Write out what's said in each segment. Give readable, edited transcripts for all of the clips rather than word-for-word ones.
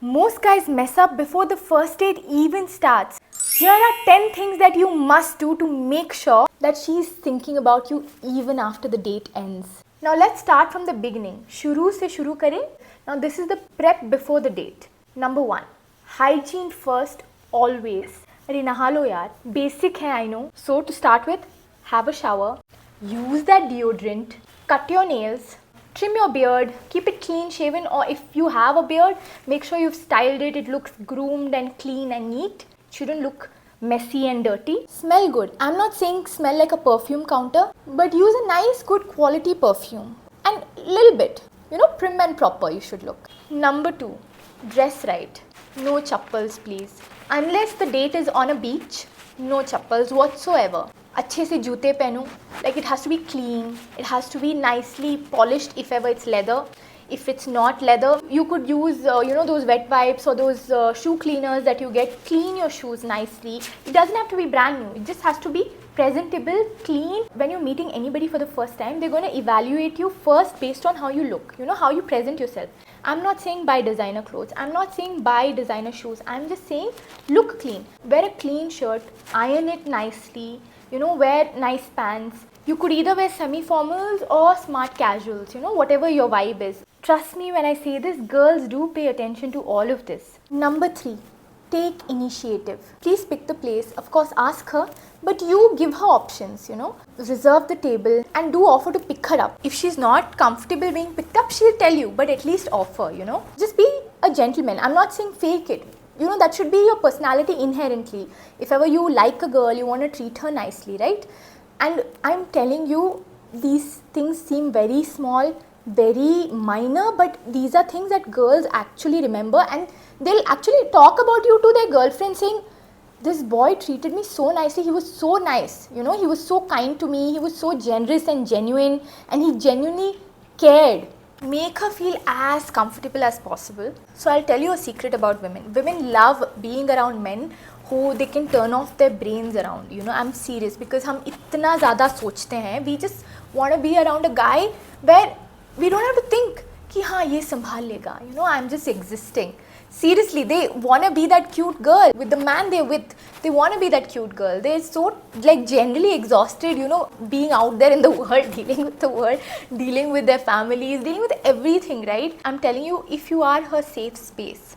Most guys mess up before the first date even starts. Here are 10 things that you must do to make sure that she's thinking about you even after the date ends. Now let's start from the beginning. Shuru se shuru kare. Now this is the prep before the date. Number 1. Hygiene first always. अरे नहा लो यार. Basic है I know. So to start with, have a shower. Use that deodorant. Cut your nails. Trim your beard, keep it clean shaven, or if you have a beard, make sure you've styled it, it looks groomed and clean and neat. It shouldn't look messy and dirty. Smell good. I'm not saying smell like a perfume counter, but use a nice good quality perfume. And little bit, prim and proper you should look. Number 2, dress right. No chappals please. Unless the date is on a beach, no chappals whatsoever. अच्छे से जूते पहनो. Like it has to be clean, it has to be nicely polished if ever it's leather. If it's not leather, you could use those wet wipes or those shoe cleaners that you get. Clean your shoes nicely. It doesn't have to be brand new, it just has to be presentable, clean. When you're meeting anybody for the first time, they're going to evaluate you first based on how you look, how you present yourself. I'm not saying buy designer clothes, I'm not saying buy designer shoes, I'm just saying look clean. Wear a clean shirt, iron it nicely, wear nice pants. You could either wear semi-formals or smart casuals, whatever your vibe is. Trust me when I say this, girls do pay attention to all of this. Number 3, take initiative. Please pick the place. Of course, ask her, but you give her options, Reserve the table and do offer to pick her up. If she's not comfortable being picked up, she'll tell you, but at least offer, Just be a gentleman. I'm not saying fake it. That should be your personality inherently. If ever you like a girl, you want to treat her nicely, right? And I'm telling you, these things seem very small, very minor, but these are things that girls actually remember, and they'll actually talk about you to their girlfriend saying, this boy treated me so nicely, he was so nice, he was so kind to me, he was so generous and genuine, and he genuinely cared. Make her feel as comfortable as possible. So I'll tell you a secret about women. Women love being around men who they can turn off their brains around. I'm serious, because हम इतना ज़्यादा सोचते हैं. We just want to be around a guy where we don't have to think कि हाँ ये संभाल लेगा. I'm just existing. Seriously, they want to be that cute girl with the man they're with. They want to be that cute girl. They're so generally exhausted, being out there in the world, dealing with the world, dealing with their families, dealing with everything, right? I'm telling you, if you are her safe space,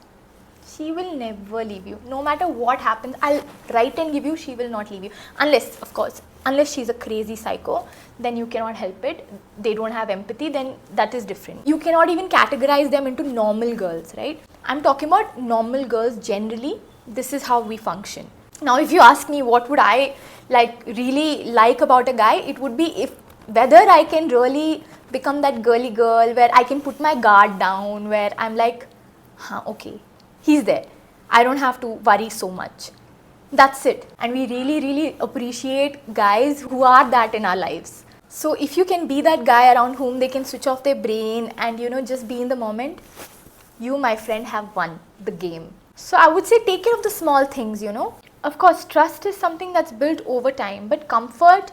she will never leave you. No matter what happens, I'll write and give you, she will not leave you. Unless, of course, unless she's a crazy psycho, then you cannot help it. They don't have empathy, then that is different. You cannot even categorize them into normal girls, right? I'm talking about normal girls generally. This is how we function. Now, if you ask me what would I really like about a guy, it would be whether I can really become that girly girl where I can put my guard down, where I'm like, okay, he's there. I don't have to worry so much. That's it. And we really, really appreciate guys who are that in our lives. So if you can be that guy around whom they can switch off their brain and, just be in the moment, you, my friend, have won the game. So I would say take care of the small things, Of course, trust is something that's built over time, but comfort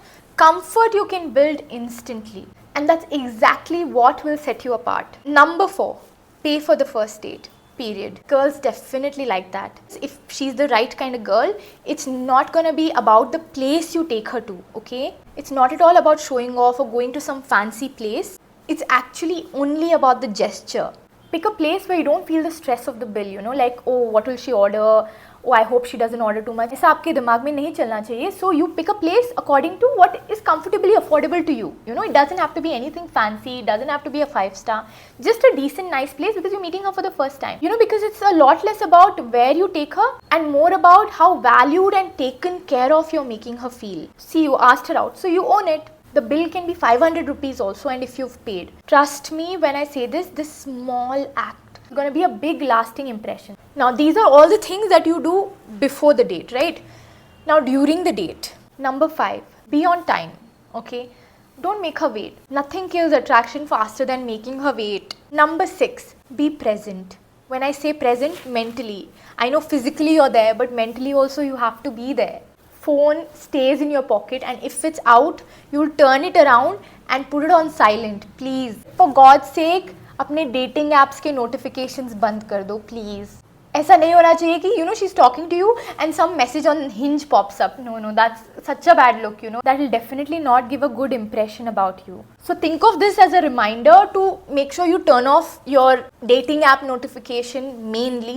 you can build instantly. And that's exactly what will set you apart. Number 4, pay for the first date. Period. Girls definitely like that. If she's the right kind of girl, it's not gonna be about the place you take her to, okay? It's not at all about showing off or going to some fancy place. It's actually only about the gesture. Pick a place where you don't feel the stress of the bill, like, oh, what will she order? Oh, I hope she doesn't order too much. ऐसा आपके दिमाग में नहीं चलना चाहिए. So you pick a place according to what is comfortably affordable to you. It doesn't have to be anything fancy. It doesn't have to be a 5-star. Just a decent, nice place because you're meeting her for the first time. Because it's a lot less about where you take her and more about how valued and taken care of you're making her feel. See, you asked her out, so you own it. The bill can be 500 rupees also, and if you've paid. Trust me when I say this small act is going to be a big lasting impression. Now, these are all the things that you do before the date, right? Now, during the date. Number 5, be on time, okay? Don't make her wait. Nothing kills attraction faster than making her wait. Number 6, be present. When I say present, mentally. I know physically you're there, but mentally also you have to be there. Phone stays in your pocket, and if it's out, you'll turn it around and put it on silent. Please, for God's sake, अपने dating apps के notifications बंद कर दो please. ऐसा नहीं होना चाहिए कि she is talking to you and some message on Hinge pops up. No, that's such a bad look. That will definitely not give a good impression about you. So think of this as a reminder to make sure you turn off your dating app notification mainly,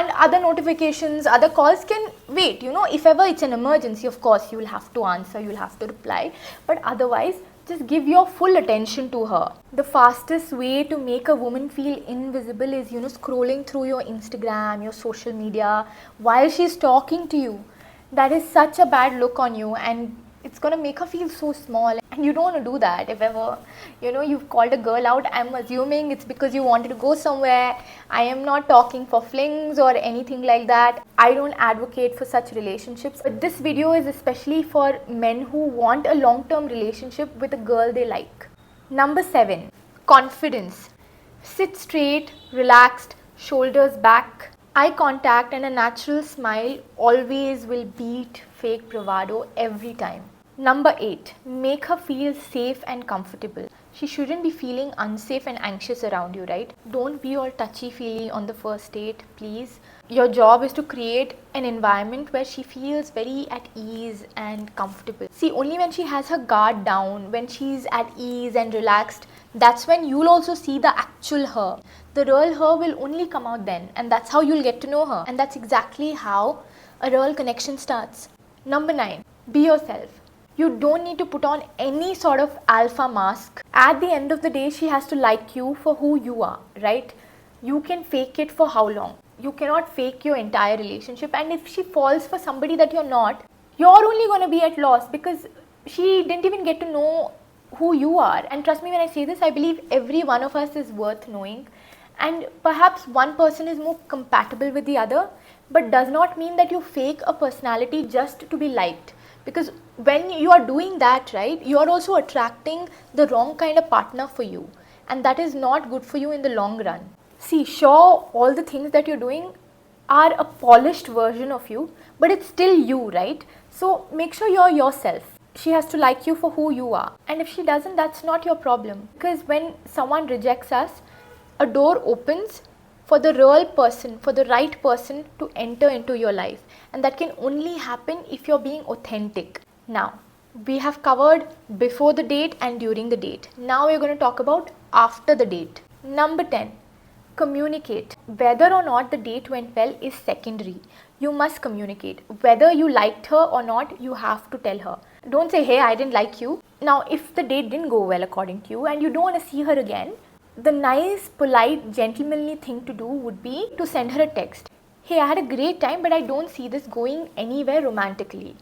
and other notifications, other calls can wait. If ever it's an emergency, of course you will have to answer, you'll have to reply, but otherwise just give your full attention to her. The fastest way to make a woman feel invisible is, scrolling through your Instagram, your social media while she's talking to you. That is such a bad look on you, and it's gonna make her feel so small, and you don't want to do that. If ever you've called a girl out, I'm assuming it's because you wanted to go somewhere. I am not talking for flings or anything like that. I don't advocate for such relationships, but this video is especially for men who want a long-term relationship with a girl they like. Number 7, confidence. Sit straight, relaxed, shoulders back. Eye contact and a natural smile always will beat fake bravado every time. Number 8, make her feel safe and comfortable. She shouldn't be feeling unsafe and anxious around you, right? Don't be all touchy-feely on the first date, please. Your job is to create an environment where she feels very at ease and comfortable. See, only when she has her guard down, when she's at ease and relaxed, that's when you'll also see the actual her. The real her will only come out then, and that's how you'll get to know her. And that's exactly how a real connection starts. Number 9, be yourself. You don't need to put on any sort of alpha mask. At the end of the day, she has to like you for who you are, right? You can fake it for how long? You cannot fake your entire relationship, and if she falls for somebody that you're not, you're only going to be at loss because she didn't even get to know who you are. And trust me when I say this, I believe every one of us is worth knowing, and perhaps one person is more compatible with the other, but does not mean that you fake a personality just to be liked. Because when you are doing that, right, you are also attracting the wrong kind of partner for you, and that is not good for you in the long run. See, sure, all the things that you're doing are a polished version of you, but it's still you, right? So make sure you're yourself. She has to like you for who you are, and if she doesn't, that's not your problem. Because when someone rejects us, a door opens for the real person, for the right person to enter into your life, and that can only happen if you're being authentic. Now, we have covered before the date and during the date. Now we're going to talk about after the date. Number 10, communicate. Whether or not the date went well is secondary. You must communicate. Whether you liked her or not, you have to tell her. Don't say, hey, I didn't like you. Now, if the date didn't go well according to you and you don't want to see her again, the nice, polite, gentlemanly thing to do would be to send her a text. Hey, I had a great time, but I don't see this going anywhere romantically.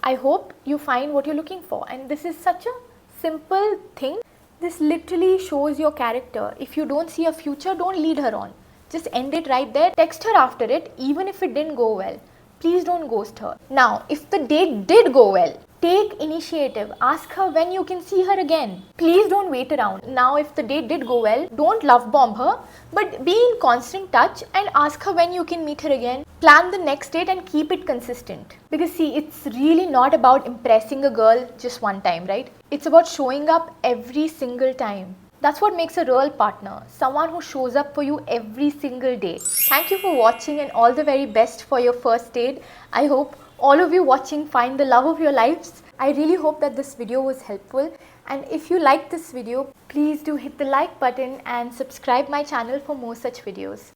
I hope you find what you're looking for. And this is such a simple thing. This literally shows your character. If you don't see a future, don't lead her on. Just end it right there. Text her after it, even if it didn't go well. Please don't ghost her. Now, if the date did go well, take initiative. Ask her when you can see her again. Please don't wait around. Now, if the date did go well, don't love bomb her, but be in constant touch and ask her when you can meet her again. Plan the next date and keep it consistent. Because see, it's really not about impressing a girl just one time, right? It's about showing up every single time. That's what makes a real partner, someone who shows up for you every single day. Thank you for watching, and all the very best for your first date. I hope all of you watching find the love of your lives. I really hope that this video was helpful, and if you liked this video, please do hit the like button and subscribe my channel for more such videos.